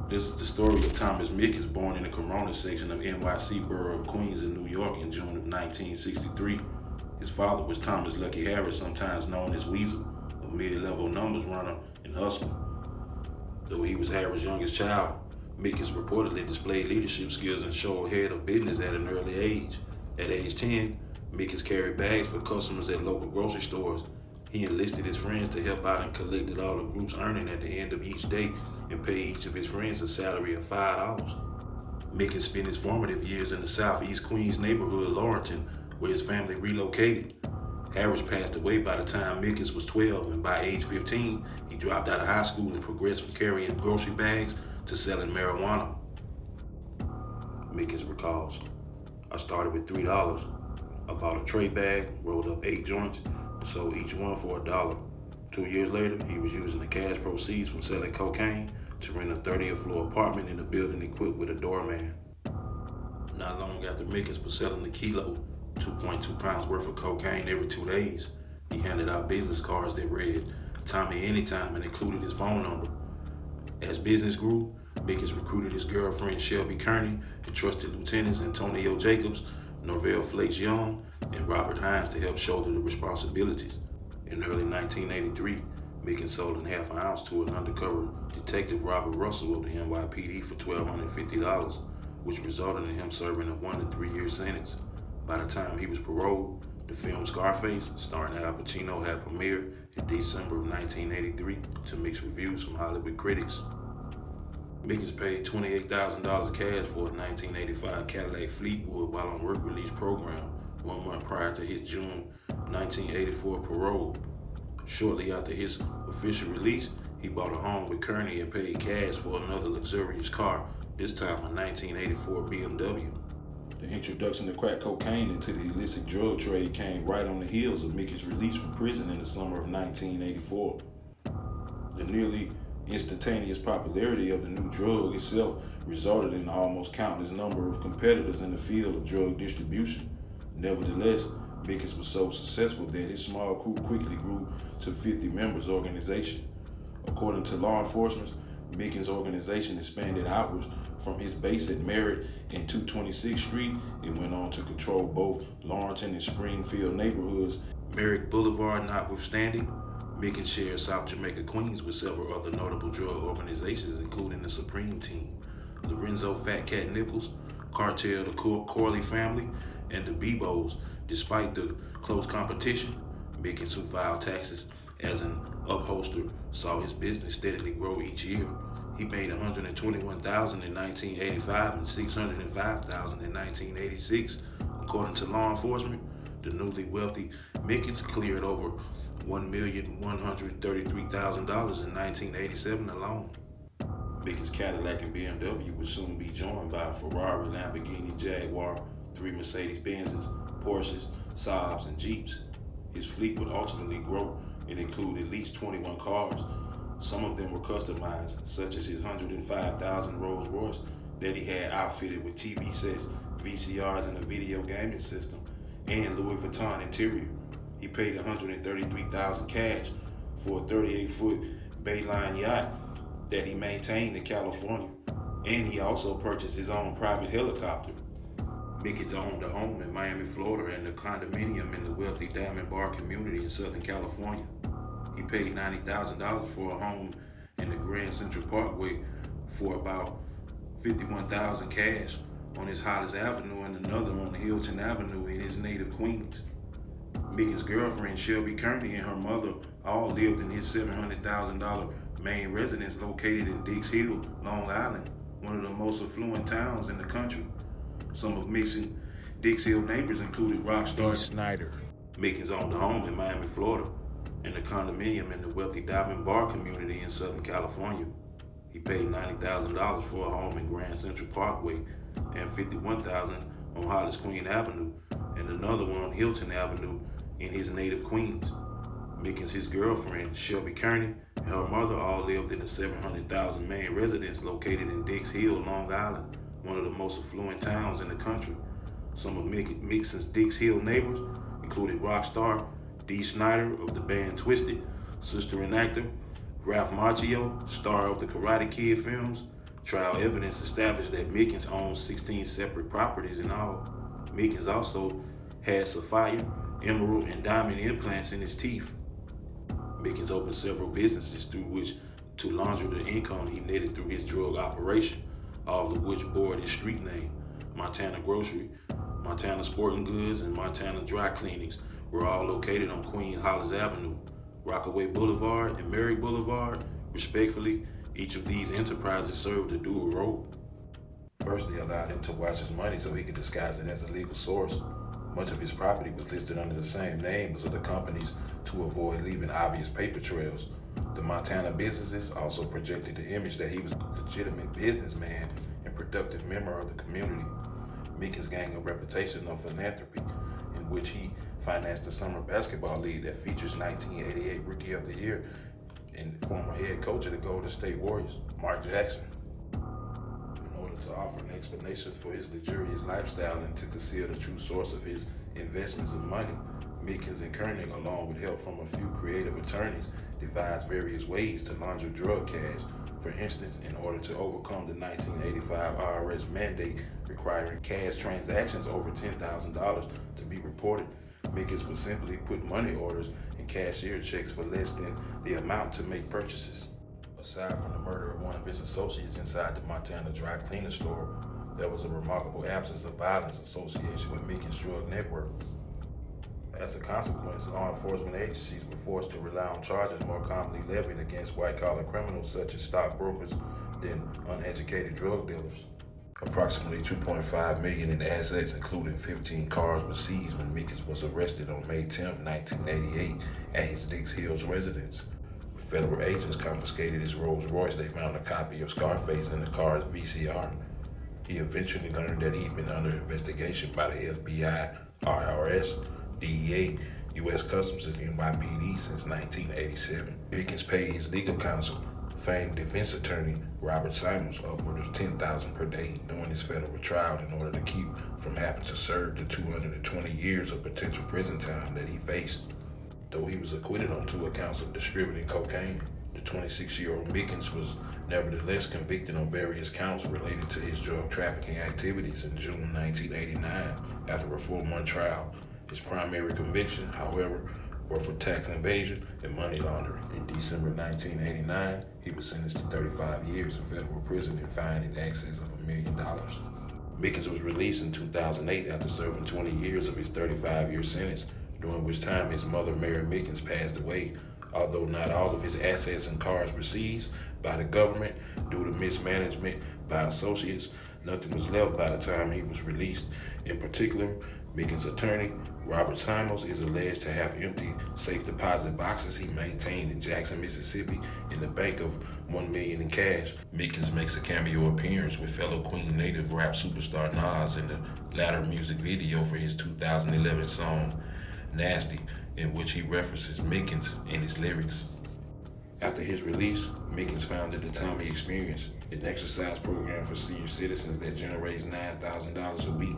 This is the story of Thomas Mickens, born in the Corona section of NYC borough of Queens in New York in June of 1963. His father was Thomas Lucky Harris, sometimes known as Weasel, a mid-level numbers runner and hustler. Though he was Harris' youngest child, Mickens reportedly displayed leadership skills and showed head of business at an early age. At age 10, Mickens carried bags for customers at local grocery stores. He enlisted his friends to help out and collected all the group's earning at the end of each day and paid each of his friends a salary of $5. Mickens spent his formative years in the southeast Queens neighborhood, Laurelton, where his family relocated. Harris passed away by the time Mickens was 12, and by age 15, he dropped out of high school and progressed from carrying grocery bags to selling marijuana. Mickens recalls, "I started with $3. I bought a tray bag, rolled up 8 joints, and sold each one for $1. 2 years later, he was using the cash proceeds from selling cocaine to rent a 30th floor apartment in a building equipped with a doorman." Not long after Mickens was selling a kilo, 2.2 pounds worth of cocaine every 2 days, he handed out business cards that read "Tommy Anytime" and included his phone number. As business grew, Mickens recruited his girlfriend Shelby Kearney and trusted lieutenants Antonio Jacobs, Norvell Flakes Young, and Robert Hines to help shoulder the responsibilities. In early 1983, Mickens sold in half an ounce to an undercover detective, Robert Russell of the NYPD, for $1,250, which resulted in him serving a 1 to 3 year sentence. By the time he was paroled, the film Scarface, starring Al Pacino, had premiered in December of 1983 to mixed reviews from Hollywood critics. Mickens paid $28,000 cash for a 1985 Cadillac Fleetwood while on work release program 1 month prior to his June 1984 parole. Shortly after his official release, he bought a home with Kearney and paid cash for another luxurious car, this time a 1984 BMW. The introduction of crack cocaine into the illicit drug trade came right on the heels of Mickens' release from prison in the summer of 1984. The nearly instantaneous popularity of the new drug itself resulted in an almost countless number of competitors in the field of drug distribution. Nevertheless, Mickens was so successful that his small crew quickly grew to 50 members organization. According to law enforcement, Mickens' organization expanded outwards from his base at Merritt and 226th Street. It went on to control both Laurelton and Springfield neighborhoods. Merrick Boulevard notwithstanding, Mickens shared South Jamaica, Queens with several other notable drug organizations, including the Supreme Team, Lorenzo Fat Cat Nichols, Cartel, the Corley family, and the Bebos. Despite the close competition, Mickens, who filed taxes as an upholster, saw his business steadily grow each year. He made $121,000 in 1985 and $605,000 in 1986. According to law enforcement, the newly wealthy Mickens cleared over $1,133,000 in 1987 alone. Mickens' Cadillac and BMW would soon be joined by a Ferrari, Lamborghini, Jaguar, 3 Mercedes-Benzes, Porsches, Saabs, and Jeeps. His fleet would ultimately grow and include at least 21 cars. Some of them were customized, such as his $105,000 Rolls Royce that he had outfitted with TV sets, VCRs, and a video gaming system, and Louis Vuitton interior. He paid $133,000 cash for a 38-foot Bayline yacht that he maintained in California, and he also purchased his own private helicopter. Mickens owned a home in Miami, Florida, and a condominium in the wealthy Diamond Bar community in Southern California. He paid $90,000 for a home in the Grand Central Parkway for about $51,000 cash on his Hollis Avenue and another on Hilton Avenue in his native Queens. Mickens' girlfriend Shelby Kearney and her mother all lived in his $700,000 main residence located in Dix Hill, Long Island, one of the most affluent towns in the country. Some of Mickens' Dix Hill neighbors included rock star Snyder. Mickens owned a home in Miami, Florida, and a condominium in the wealthy Diamond Bar community in Southern California. He paid $90,000 for a home in Grand Central Parkway and $51,000 on Hollis Queen Avenue and another one on Hilton Avenue in his native Queens. Mickens, his girlfriend Shelby Kearney, and her mother all lived in the $700,000 main residence located in Dix Hill, Long Island, one of the most affluent towns in the country. Some of Mickens' Dix Hill neighbors included rock star Dee Snider of the band Twisted, sister and actor Ralph Macchio, star of the Karate Kid films, Trial evidence established that Mickens owned 16 separate properties in all. Mickens also had sapphire, emerald, and diamond implants in his teeth. Mickens opened several businesses through which to launder the income he netted through his drug operation, all of which bore his street name. Montana Grocery, Montana Sporting Goods, and Montana Dry Cleanings were all located on Queen Hollis Avenue, Rockaway Boulevard, and Mary Boulevard, respectively. Each of these enterprises served a dual role. First, they allowed him to watch his money so he could disguise it as a legal source. Much of his property was listed under the same name as the companies to avoid leaving obvious paper trails. The Montana businesses also projected the image that he was a legitimate businessman and productive member of the community. Mickens gained a reputation of philanthropy, in which he financed the summer basketball league that features 1988 Rookie of the Year and former head coach of the Golden State Warriors, Mark Jackson. In order to offer an explanation for his luxurious lifestyle and to conceal the true source of his investments of money, Mickens and Koenig, along with help from a few creative attorneys, devised various ways to launder drug cash. For instance, in order to overcome the 1985 IRS mandate requiring cash transactions over $10,000 to be reported, Mickens would simply put money orders and cashier checks for less than the amount to make purchases. Aside from the murder of one of his associates inside the Montana dry cleaner store, there was a remarkable absence of violence associated with Mickens' drug network. As a consequence, law enforcement agencies were forced to rely on charges more commonly levied against white-collar criminals such as stockbrokers than uneducated drug dealers. Approximately $2.5 million in assets, including 15 cars, were seized when Mickens was arrested on May 10, 1988 at his Dix Hills residence. When federal agents confiscated his Rolls Royce, they found a copy of Scarface in the car's VCR. He eventually learned that he'd been under investigation by the FBI, IRS, DEA, U.S. Customs, and NYPD since 1987. Mickens paid his legal counsel, famed defense attorney Robert Simons, upward of $10,000 per day during his federal trial in order to keep from having to serve the 220 years of potential prison time that he faced. Though he was acquitted on 2 accounts of distributing cocaine, the 26-year-old Mickens was nevertheless convicted on various counts related to his drug trafficking activities in June 1989 after a 4-month trial. His primary conviction, however, were for tax evasion and money laundering. In December 1989, he was sentenced to 35 years in federal prison and fined in excess of $1 million. Mickens was released in 2008 after serving 20 years of his 35-year sentence, during which time his mother, Mary Mickens, passed away. Although not all of his assets and cars were seized by the government due to mismanagement by associates, nothing was left by the time he was released. In particular, Mickens' attorney, Robert Simons, is alleged to have empty safe deposit boxes he maintained in Jackson, Mississippi, in the bank of $1 million in cash. Mickens makes a cameo appearance with fellow Queen native rap superstar Nas in the latter music video for his 2011 song Nasty, in which he references Mickens in his lyrics. After his release, Mickens founded the Tommy Experience, an exercise program for senior citizens that generates $9,000 a week.